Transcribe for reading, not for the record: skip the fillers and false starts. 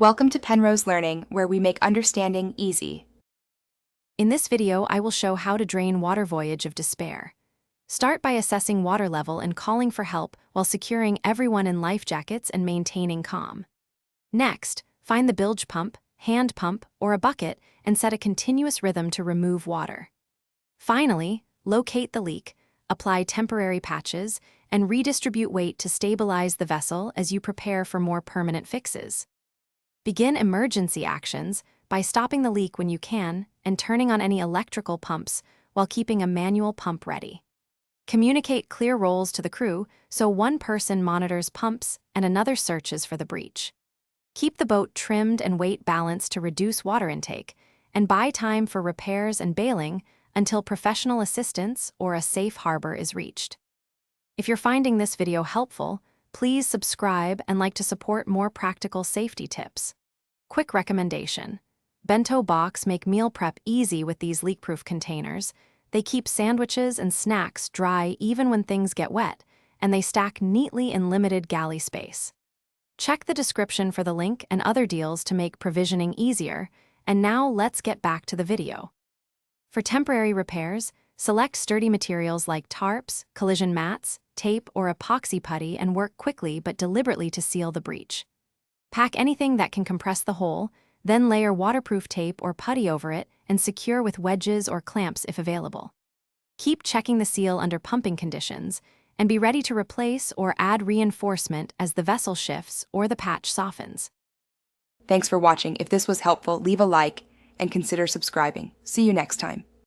Welcome to Penrose Learning, where we make understanding easy. In this video, I will show how to drain water voyage of despair. Start by assessing water level and calling for help while securing everyone in life jackets and maintaining calm. Next, find the bilge pump, hand pump, or a bucket and set a continuous rhythm to remove water. Finally, locate the leak, apply temporary patches, and redistribute weight to stabilize the vessel as you prepare for more permanent fixes. Begin emergency actions by stopping the leak when you can and turning on any electrical pumps while keeping a manual pump ready. Communicate clear roles to the crew so one person monitors pumps and another searches for the breach. Keep the boat trimmed and weight balanced to reduce water intake, and buy time for repairs and bailing until professional assistance or a safe harbor is reached. If you're finding this video helpful, please subscribe and like to support more practical safety tips. Quick recommendation: bento box make meal prep easy with these leak-proof containers. They keep sandwiches and snacks dry even when things get wet, and they stack neatly in limited galley space. Check the description for the link and other deals to make provisioning easier, and now let's get back to the video. For temporary repairs, select sturdy materials like tarps, collision mats, tape, or epoxy putty and work quickly but deliberately to seal the breach. Pack anything that can compress the hole, then layer waterproof tape or putty over it and secure with wedges or clamps if available. Keep checking the seal under pumping conditions, and be ready to replace or add reinforcement as the vessel shifts or the patch softens. Thanks for watching. If this was helpful, leave a like and consider subscribing. See you next time.